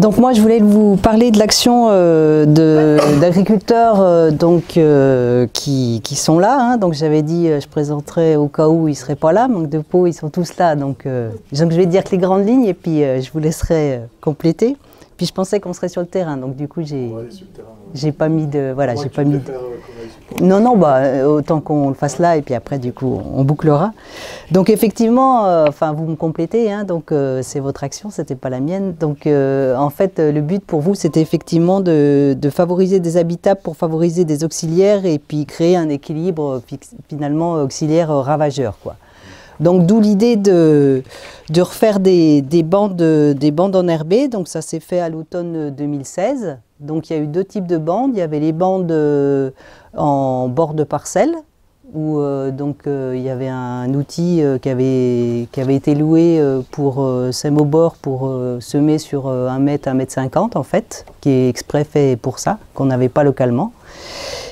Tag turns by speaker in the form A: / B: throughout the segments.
A: Donc moi je voulais vous parler de l'action d'agriculteurs qui sont là. Hein. Donc j'avais dit je présenterai au cas où ils ne seraient pas là, manque de peau, ils sont tous là. Donc je vais dire que les grandes lignes et puis je vous laisserai compléter. Puis je pensais qu'on serait sur le terrain, donc du coup j'ai pas mis de... Voilà, j'ai pas mis de... Non, non, bah, autant qu'on le fasse là et puis après du coup on bouclera. Donc effectivement, enfin vous me complétez, hein, donc c'est votre action, c'était pas la mienne. Donc en fait le but pour vous c'était effectivement de favoriser des habitats pour favoriser des auxiliaires et puis créer un équilibre finalement auxiliaire ravageur, quoi. Donc d'où l'idée de refaire des bandes enherbées. Donc ça s'est fait à l'automne 2016. Donc il y a eu deux types de bandes. Il y avait les bandes en bord de parcelle où il y avait un outil qui avait été loué pour sème au bord pour semer sur 1 mètre, 1 mètre 50 en fait, qui est exprès fait pour ça, qu'on n'avait pas localement.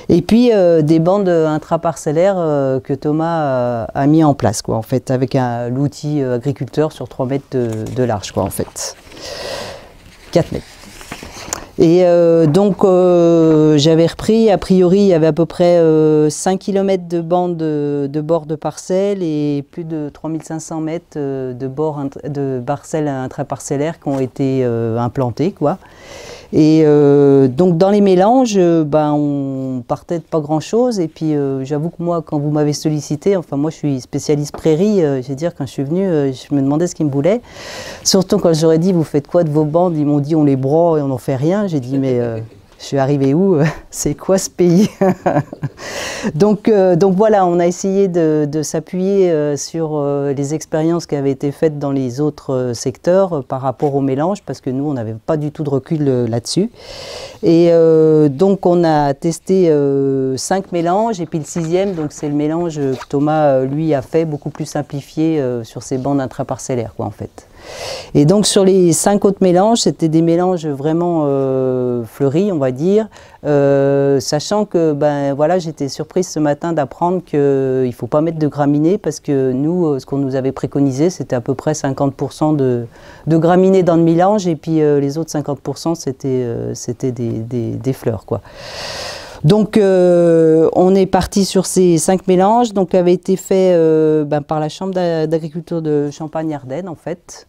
A: Et puis des bandes intraparcellaires que Thomas a mis en place, quoi, en fait, avec l'outil agriculteur sur 3 mètres de large, quoi, en fait. 4 mètres. Et j'avais repris, a priori, il y avait à peu près 5 km de bandes de bord de parcelles et plus de 3500 mètres de parcelles intraparcellaires qui ont été implantés, quoi. Et donc dans les mélanges, on partait de pas grand chose et puis j'avoue que moi quand vous m'avez sollicité, enfin moi je suis spécialiste prairie, je veux dire quand je suis venue, je me demandais ce qu'ils me voulaient. Surtout quand j'aurais dit vous faites quoi de vos bandes, ils m'ont dit on les broie et on n'en fait rien, j'ai dit mais je suis arrivée où? C'est quoi ce pays? donc voilà, on a essayé de s'appuyer sur les expériences qui avaient été faites dans les autres secteurs par rapport au mélange, parce que nous, on n'avait pas du tout de recul là-dessus. Et donc on a testé 5 mélanges, et puis le 6e, donc c'est le mélange que Thomas, lui, a fait, beaucoup plus simplifié sur ces bandes intraparcellaires, quoi, en fait. Et donc sur les 5 autres mélanges, c'était des mélanges vraiment fleuris, on va dire, sachant que voilà, j'étais surprise ce matin d'apprendre qu'il ne faut pas mettre de graminées parce que nous, ce qu'on nous avait préconisé, c'était à peu près 50% de graminées dans le mélange et puis les autres 50% c'était des fleurs, quoi. Donc on est parti sur ces 5 mélanges, donc qui avaient été faits par la Chambre d'agriculture de Champagne-Ardenne en fait,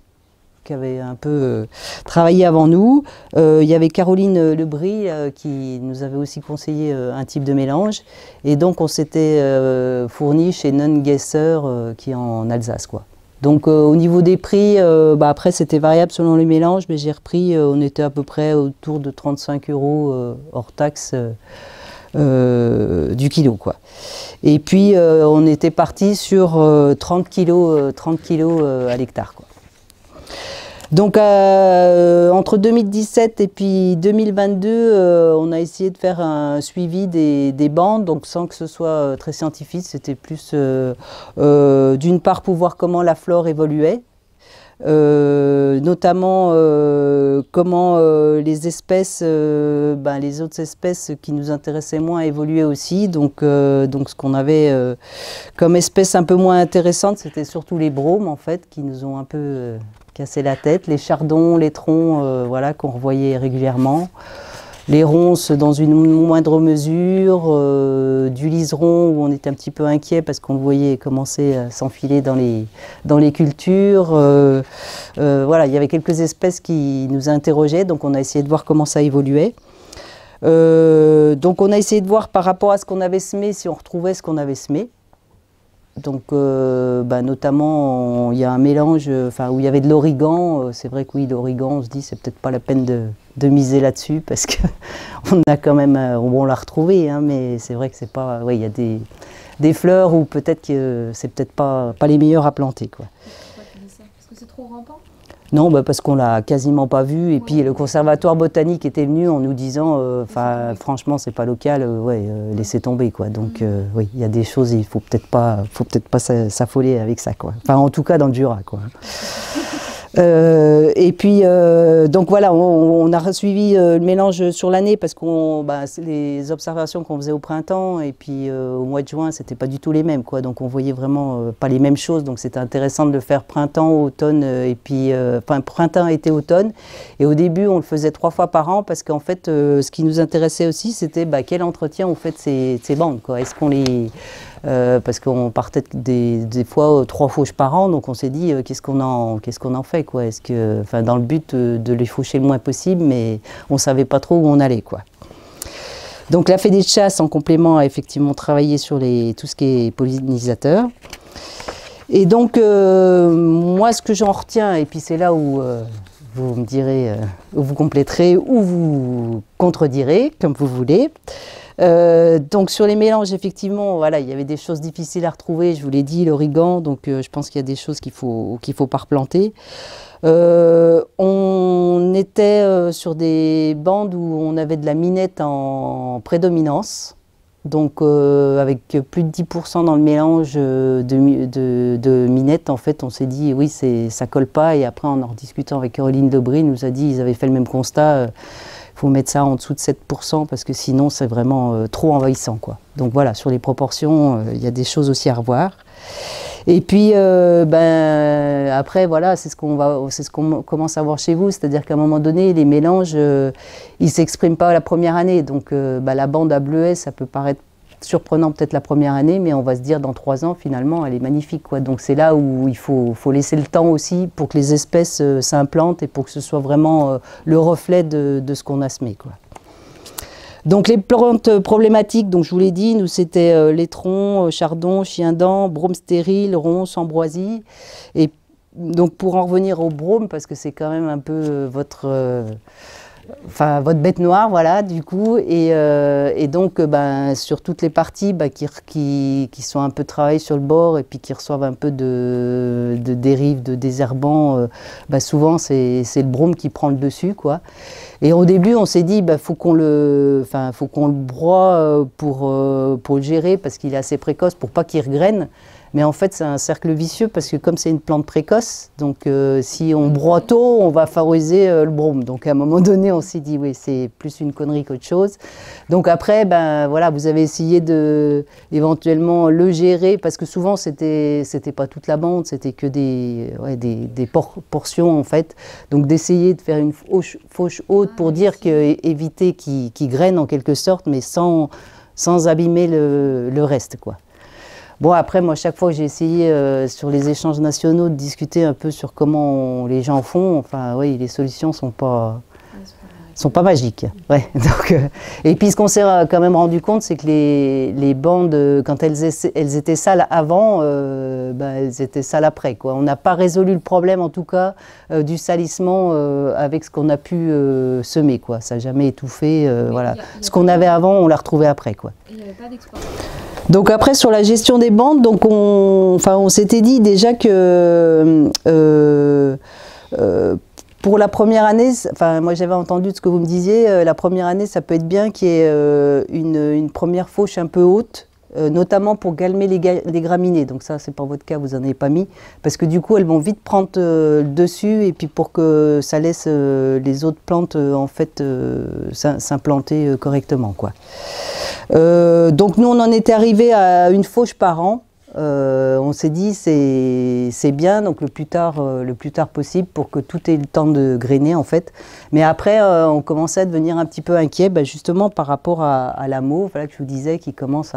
A: qui avait un peu travaillé avant nous. Il y avait Caroline Lebris qui nous avait aussi conseillé un type de mélange. Et donc on s'était fourni chez Nungesser qui est en Alsace, quoi. Donc au niveau des prix, après c'était variable selon les mélanges, mais j'ai repris, on était à peu près autour de 35 € hors taxe du kilo, quoi. Et puis on était parti sur 30 kilos à l'hectare, quoi. Donc entre 2017 et puis 2022, on a essayé de faire un suivi des bandes, donc sans que ce soit très scientifique, c'était plus d'une part pour voir comment la flore évoluait, notamment comment les espèces, les autres espèces qui nous intéressaient moins évoluaient aussi. Donc ce qu'on avait comme espèces un peu moins intéressantes, c'était surtout les bromes en fait, qui nous ont un peu cassé la tête, les chardons, les troncs, voilà, qu'on revoyait régulièrement. Les ronces dans une moindre mesure, du liseron où on était un petit peu inquiet parce qu'on le voyait commencer à s'enfiler dans les cultures. Voilà, il y avait quelques espèces qui nous interrogeaient, donc on a essayé de voir comment ça évoluait. Donc on a essayé de voir par rapport à ce qu'on avait semé, si on retrouvait ce qu'on avait semé. Donc notamment il y a un mélange où il y avait de l'origan. C'est vrai que oui, l'origan, on se dit c'est peut-être pas la peine de miser là-dessus parce que on a quand même, on l'a retrouvé, hein, mais c'est vrai que c'est pas, il y a des fleurs où peut-être que c'est peut-être pas les meilleures à planter, quoi.
B: Pourquoi tu dis ça? Parce que c'est trop rampant?
A: Non, parce qu'on l'a quasiment pas vu et puis le conservatoire botanique était venu en nous disant franchement c'est pas local, laissez tomber, quoi. Donc oui, il y a des choses, il faut peut-être pas s'affoler avec ça, quoi. Enfin en tout cas dans le Jura, quoi. Et puis, donc voilà, on a suivi le mélange sur l'année parce que les observations qu'on faisait au printemps et puis au mois de juin, c'était pas du tout les mêmes, quoi. Donc on voyait vraiment pas les mêmes choses. Donc c'était intéressant de le faire printemps, automne et puis printemps, été, automne. Et au début, on le faisait 3 fois par an parce qu'en fait, ce qui nous intéressait aussi, c'était quel entretien on fait de ces bandes, quoi. Est-ce qu'on les parce qu'on partait des fois 3 fauches par an, donc on s'est dit qu'est-ce qu'on en fait, quoi. Est-ce que, dans le but de les faucher le moins possible, mais on ne savait pas trop où on allait, quoi. Donc la Fédé de chasse en complément a effectivement travaillé sur tout ce qui est pollinisateur. Et donc moi ce que j'en retiens, et puis c'est là où vous me direz, où vous compléterez ou vous contredirez, comme vous voulez. Donc sur les mélanges, effectivement, voilà, il y avait des choses difficiles à retrouver, je vous l'ai dit, l'origan, donc je pense qu'il y a des choses qu'il faut pas replanter. On était sur des bandes où on avait de la minette en prédominance, donc avec plus de 10% dans le mélange de minette, en fait, on s'est dit oui, ça colle pas, et après en rediscutant avec Caroline Debré, il nous a dit, ils avaient fait le même constat. Il faut mettre ça en dessous de 7% parce que sinon c'est vraiment trop envahissant, quoi. Donc voilà, sur les proportions, il y a des choses aussi à revoir. Et puis après voilà, c'est ce qu'on commence à voir chez vous, c'est-à-dire qu'à un moment donné, les mélanges, ils s'expriment pas la première année. Donc la bande à bleuet, ça peut paraître surprenant peut-être la première année, mais on va se dire dans 3 ans, finalement, elle est magnifique, quoi. Donc c'est là où il faut laisser le temps aussi pour que les espèces s'implantent et pour que ce soit vraiment le reflet de ce qu'on a semé, quoi. Donc les plantes problématiques, donc je vous l'ai dit, nous c'était l'étron, chardon, chien-dent, brome stérile, ronce, ambroisie. Et donc pour en revenir au brome, parce que c'est quand même un peu votre bête noire, voilà, du coup, et donc sur toutes les parties qui sont un peu travaillées sur le bord et puis qui reçoivent un peu de dérive, de désherbant, souvent c'est le brome qui prend le dessus, quoi. Et au début, on s'est dit, faut qu'on le broie pour le gérer parce qu'il est assez précoce pour pas qu'il regraine. Mais en fait, c'est un cercle vicieux parce que comme c'est une plante précoce, donc si on broie tôt, on va favoriser le brome. Donc à un moment donné, on s'est dit, oui, c'est plus une connerie qu'autre chose. Donc après, voilà, vous avez essayé de éventuellement le gérer parce que souvent, c'était pas toute la bande, c'était que des portions en fait. Donc d'essayer de faire une fauche haute pour dire éviter qu'il graine en quelque sorte, mais sans abîmer le reste, quoi. Bon, après, moi, chaque fois que j'ai essayé sur les échanges nationaux de discuter un peu sur comment les gens font, enfin, oui, les solutions sont pas magiques. Ouais, donc, et puis, ce qu'on s'est quand même rendu compte, c'est que les bandes, quand elles étaient sales avant, elles étaient sales après, quoi. On n'a pas résolu le problème, en tout cas, du salissement avec ce qu'on a pu semer, quoi. Ça n'a jamais étouffé. Voilà. Ce qu'on avait avant, on l'a retrouvé après, quoi.
B: Il n'y avait pas d'exploitation.
A: Donc après sur la gestion des bandes, donc on s'était dit déjà que pour la première année, moi j'avais entendu de ce que vous me disiez, la première année ça peut être bien qu'il y ait une première fauche un peu haute, notamment pour calmer les graminées. Donc ça c'est pas votre cas, vous n'en avez pas mis, parce que du coup elles vont vite prendre le dessus et puis pour que ça laisse les autres plantes en fait s'implanter correctement, quoi. Donc nous on en était arrivé à une fauche par an. On s'est dit c'est bien, donc le plus tard possible pour que tout ait le temps de grainer en fait. Mais après on commençait à devenir un petit peu inquiet, justement par rapport à la mauve, voilà, que je vous disais, qui commence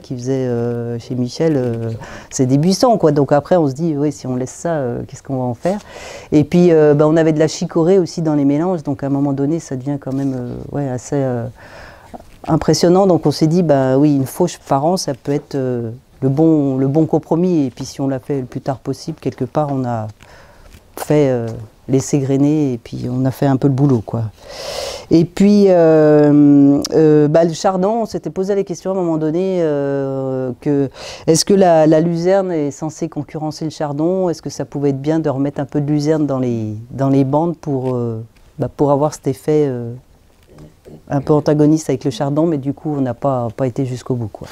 A: qui faisait chez Michel c'est des buissons, quoi. Donc après on se dit oui, si on laisse ça, qu'est-ce qu'on va en faire? Et puis on avait de la chicorée aussi dans les mélanges, donc à un moment donné ça devient quand même assez impressionnant. Donc on s'est dit oui, une fauche par an ça peut être le bon compromis, et puis si on l'a fait le plus tard possible, quelque part on a fait laisser grainer et puis on a fait un peu le boulot, quoi. Et puis le chardon, on s'était posé la question à un moment donné est-ce que la luzerne est censée concurrencer le chardon? Est-ce que ça pouvait être bien de remettre un peu de luzerne dans les bandes pour avoir cet effet un peu antagoniste avec le chardon, mais du coup on n'a pas été jusqu'au bout, quoi.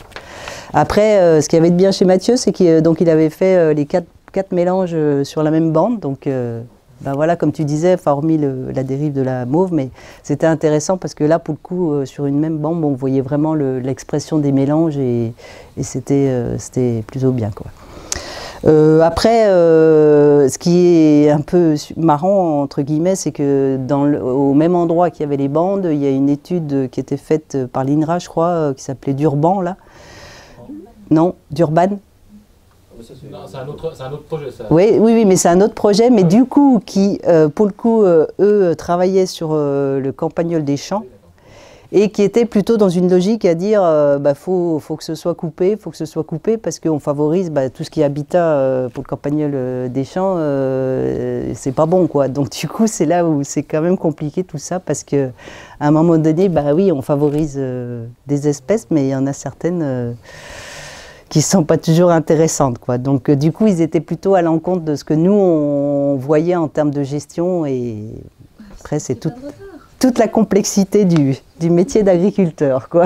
A: Après, ce qui avait de bien chez Mathieu, c'est qu'il avait fait les quatre mélanges sur la même bande, donc ben voilà, comme tu disais, enfin, hormis la dérive de la mauve, mais c'était intéressant parce que là, pour le coup, sur une même bande, on voyait vraiment l'expression des mélanges et c'était plutôt bien, quoi. Après, ce qui est un peu marrant, entre guillemets, c'est que au même endroit qu'il y avait les bandes, il y a une étude qui était faite par l'INRA, je crois, qui s'appelait Durban, là. Non, d'Urban.
C: C'est un autre projet, ça.
A: Oui, mais c'est un autre projet, mais du coup, qui, pour le coup, eux, travaillaient sur le campagnol des champs, et qui était plutôt dans une logique à dire faut que ce soit coupé, parce qu'on favorise tout ce qui est habitat pour le campagnol des champs, c'est pas bon, quoi. Donc du coup, c'est là où c'est quand même compliqué tout ça, parce qu'à un moment donné, oui, on favorise des espèces, mais il y en a certaines qui ne sont pas toujours intéressantes, quoi. Donc du coup, ils étaient plutôt à l'encontre de ce que nous, on voyait en termes de gestion, et après, c'est toute la complexité du métier d'agriculteur, quoi.